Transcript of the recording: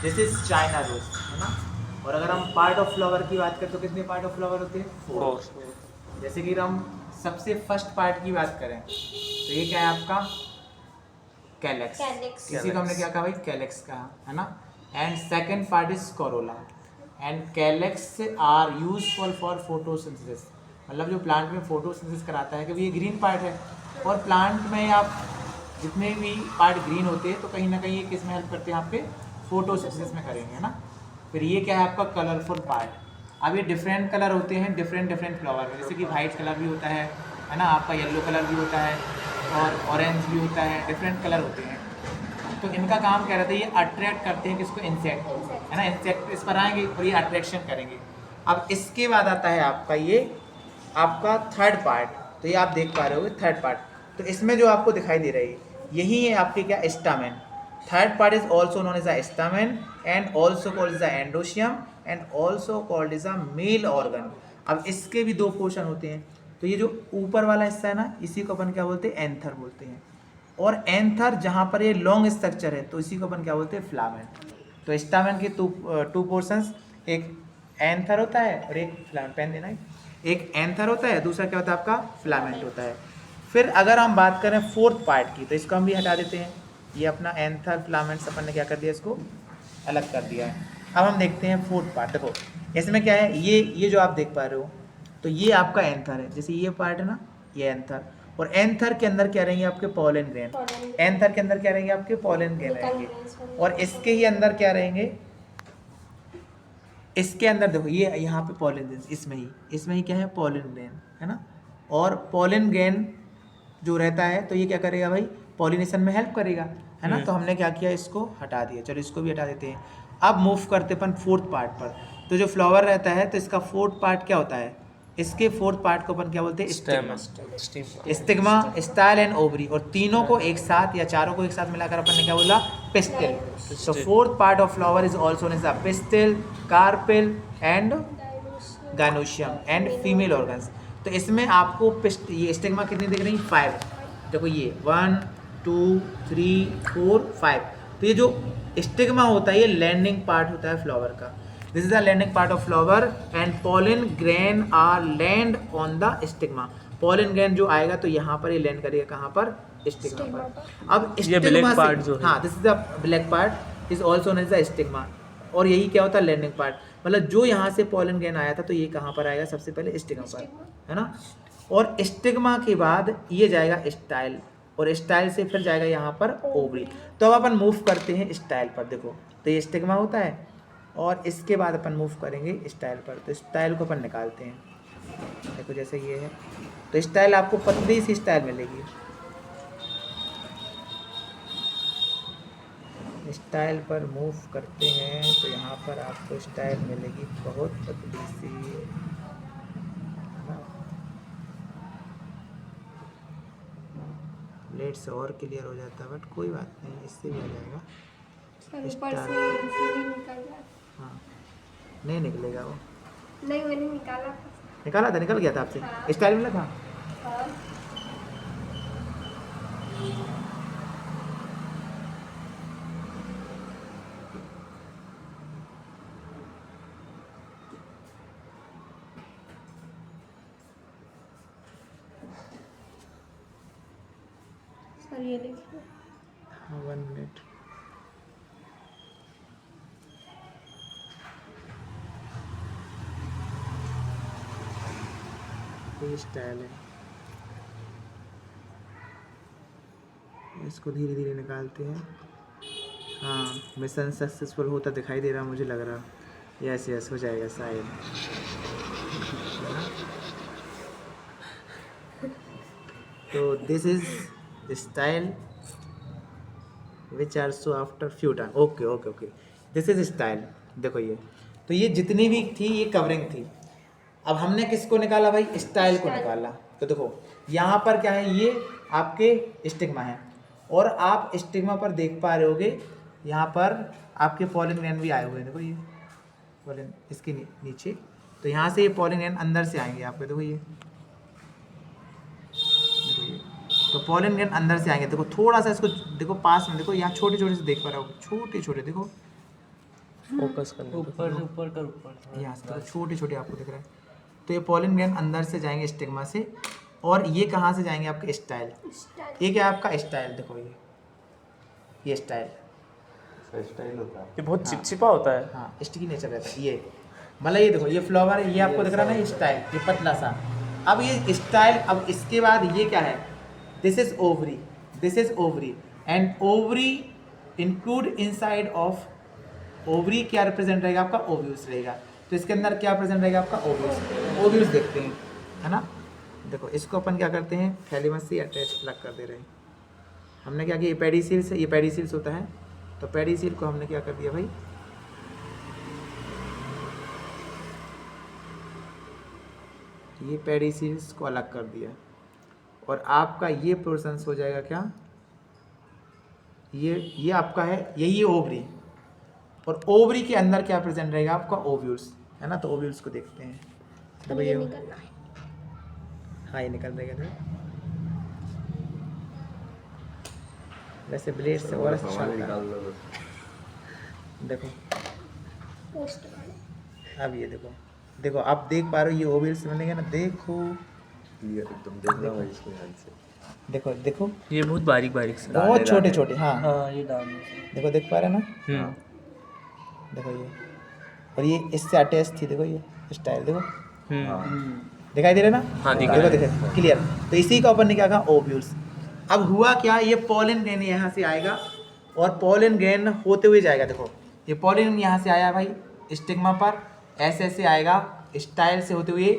This is China rose, है ना। और अगर हम पार्ट ऑफ फ्लावर की बात करें तो कितने पार्ट ऑफ फ्लावर होते हैं? 4। जैसे कि हम सबसे फर्स्ट पार्ट की बात करें तो ये क्या है आपका? कैलेक्स। इसी को हमने क्या कहा भाई? कैलेक्स कहा, है ना। And second part is corolla. And calyx are useful for photosynthesis, मतलब जो प्लांट में फोटोसिंथेसिस कराता है, क्योंकि ये ग्रीन पार्ट है। और प्लांट में आप जितने भी पार्ट ग्रीन होते हैं तो कहीं ना कहीं ये किस में हेल्प करते हैं? यहाँ पे फोटोसिंथेसिस में करेंगे, है ना। फिर ये क्या है आपका? Colourful part. अब ये डिफरेंट कलर होते हैं डिफरेंट डिफरेंट फ्लावर में, जैसे कि वाइट कलर भी होता है ना, आपका येलो कलर भी होता है और ऑरेंज भी होता है, डिफरेंट कलर होते हैं। तो इनका काम क्या रहता है? ये अट्रैक्ट करते हैं किसको? इंसेक्ट, है ना। इंसेक्ट इस पर आएंगे और ये अट्रैक्शन करेंगे। अब इसके बाद आता है आपका ये आपका थर्ड पार्ट। तो ये आप देख पा रहे हो थर्ड पार्ट। तो इसमें जो आपको दिखाई दे रही है यही है आपके क्या? Stamen. Third part is also known as a stamen and also called as a androecium and also called as a male organ. अब इसके भी दो पोर्शन होते हैं। तो ये जो ऊपर वाला हिस्सा है ना, इसी को अपन क्या बोलते हैं? एंथर बोलते हैं। और एंथर जहाँ पर ये लॉन्ग स्ट्रक्चर है तो इसी को अपन क्या बोलते हैं? फिलामेंट। तो स्टामेन के टू पोर्शंस, एक एंथर होता है और एक फिलामेंट। पेन देना है। एक एंथर होता है, दूसरा क्या होता है आपका? फिलामेंट होता है। फिर अगर हम बात करें फोर्थ पार्ट की तो इसको हम भी हटा देते हैं। ये अपना एंथर फिलामेंट्स अपन ने क्या कर दिया? इसको अलग कर दिया है। अब हम देखते हैं फोर्थ पार्ट। देखो इसमें क्या है? ये जो आप देख पा रहे हो तो ये आपका एंथर है। जैसे ये पार्ट है ना, ये एंथर। और एंथर के अंदर क्या रहेंगे? आपके पॉलन ग्रेन। एंथर के अंदर क्या रहेंगे? आपके पॉलन ग्रेन रहेंगे। और इसके ही अंदर क्या रहेंगे? इसके अंदर देखो ये यहाँ पे पॉलन ग्रेन, इसमें ही क्या है? पॉलन ग्रेन, है ना। और पॉलन ग्रेन जो रहता है तो ये क्या करेगा भाई? पॉलिनेशन में हेल्प करेगा, है ना। तो हमने क्या किया? इसको हटा दिया। चलो इसको भी हटा देते हैं। अब मूव करते अपन फोर्थ पार्ट पर। तो जो फ्लावर रहता है तो इसका फोर्थ पार्ट क्या होता है? इसके फोर्थ पार्ट को अपन क्या बोलते हैं? Stigma. Stigma, style and ovary. और तीनों को एक साथ या चारों को एक साथ मिलाकर अपन ने क्या बोला? पिस्टिल। तो fourth part of flower is also known as the pistil, carpel and gynoecium and female organs. तो इसमें आपको ये स्टिग्मा कितनी दिख रही? 5। देखो ये 1 2 3 4 5। तो ये जो स्टिग्मा होता है ये लैंडिंग पार्ट होता है फ्लावर का। This is the landing part of flower and pollen grain are land on the stigma. Pollen grain जो आएगा तो यहाँ पर ये लैंड करेगा कहाँ पर? स्टिग्मा पर। अब स्टिग्मा से, हाँ, this is the black part is also known as the stigma. और यही क्या होता है? Landing part. मतलब जो यहाँ से पॉलन ग्रेन आया था तो ये कहाँ पर आएगा? सबसे पहले स्टिग्मा पर, है ना। और स्टिग्मा के बाद ये जाएगा स्टाइल, और स्टाइल से फिर जाएगा यहाँ पर ओवरी। तो अब अपन मूव करते हैं स्टाइल पर। देखो तो ये स्टिग्मा होता है और इसके बाद अपन मूव करेंगे स्टाइल पर। तो स्टाइल को अपन निकालते हैं। देखो जैसे ये है तो स्टाइल आपको पतली सी स्टाइल मिलेगी। स्टाइल पर मूव करते हैं तो यहाँ पर आपको स्टाइल मिलेगी बहुत पतली सी। लेट्स और क्लियर हो जाता है, बट कोई बात नहीं, इससे भी आ जाएगा। हाँ, नहीं निकलेगा वो। नहीं, मैंने निकाला निकाला था? निकल गया था आपसे? हाँ। स्टाइल मिला था? हाँ। सर ये देखिए। हाँ, 1 मिनट। ये स्टाइल है, इसको धीरे धीरे निकालते हैं। हाँ, मिशन सक्सेसफुल होता दिखाई दे रहा, मुझे लग रहा। यस यस, हो जाएगा शायद। तो this is style which are so after few time. Okay okay okay, this is style. देखो ये तो ये जितनी भी थी ये कवरिंग थी। अब हमने किसको निकाला भाई? स्टाइल को निकाला। तो देखो यहाँ पर क्या है? ये आपके स्टिग्मा है और आप स्टिग्मा पर देख पा रहे होगे यहाँ पर आपके पॉलन ग्रैंड भी आए हुए हैं। देखो ये पॉलन इसके नीचे। तो यहाँ से ये पॉलन ग्रैंड अंदर से आएंगे आपके। देखो ये, देखो ये। तो पॉलन ग्रैंड अंदर से आएंगे। देखो थोड़ा सा इसको देखो पास में, देखो यहाँ छोटे छोटे से देख पा रहे हो, छोटे छोटे देखो फोकस करना ऊपर से ऊपर कर ऊपर यहाँ से देखो छोटे छोटे आपको दिख रहा है। तो ये पॉलन ग्रैंड अंदर से जाएंगे स्टिग्मा से, और ये कहाँ से जाएंगे आपके स्टाइल। स्टाइल ये क्या है आपका स्टाइल, देखो ये स्टाइल। स्टाइल होता है। ये बहुत चिपचिपा होता है। हाँ स्टिकी नेचर रहता है ये, मतलब ये देखो ये फ्लावर है, ये आपको दिख रहा है ना, ये स्टाइल, ये पतला सा। अब ये स्टाइल, अब इसके बाद ये क्या है, this is ovary, this is ovary, and ovary include inside of ovary क्या रिप्रेजेंट रहेगा आपका, ओव्यूल्स रहेगा। तो इसके अंदर क्या प्रेजेंट रहेगा आपका, ओव्यूल्स। ओव्यूल्स देखते हैं, है ना। देखो इसको अपन क्या करते हैं, थैलेमस से अटैच प्लग कर दे रहे हैं। हमने क्या किया, ये पेडिसील्स है, ये पेडिसील्स होता है, तो पेडिसील को हमने क्या कर दिया भाई, ये पेडिसील्स को अलग कर दिया, और आपका ये पोर्शंस हो जाएगा क्या, ये आपका है, यही ओवरी, और ओवरी के अंदर क्या प्रेजेंट रहेगा आपका, ओव्यूल्स, है ना। तो ओव्यूल्स को देखते हैं, देखो ये ये, निकलना है। हाँ ये निकल रहेगा था। वैसे ब्लेड से और अच्छा सामान होता निकाल है। लो। देखो पोस्ट वाले। अब ये देखो, देखो आप देख पा रहे हो, ये ओव्यूल्स बनेगा ना, देखो क्लियर एकदम देखना भाई इसको ध्यान से। देखो देखो, ये बहुत बारीक बारीक से। बहुत छोटे छोटे, हाँ हाँ ये डालने से देखो, देख पा रहे हैं ना, हम्म देखो ये, और ये इससे अटैच थी, देखो ये स्टाइल, देखो हम्म दिखाई दे रहा है ना, हाँ, दिख देखो रहा है। देखो क्लियर। तो इसी का अपन ने क्या कहा, ओव्यूल्स। अब हुआ क्या, ये पॉलन ग्रेन यहाँ से आएगा, और पॉलन ग्रेन होते हुए जाएगा, देखो ये पॉलन यहाँ से आया भाई स्टिग्मा पर, ऐसे ऐसे आएगा, स्टाइल से होते हुए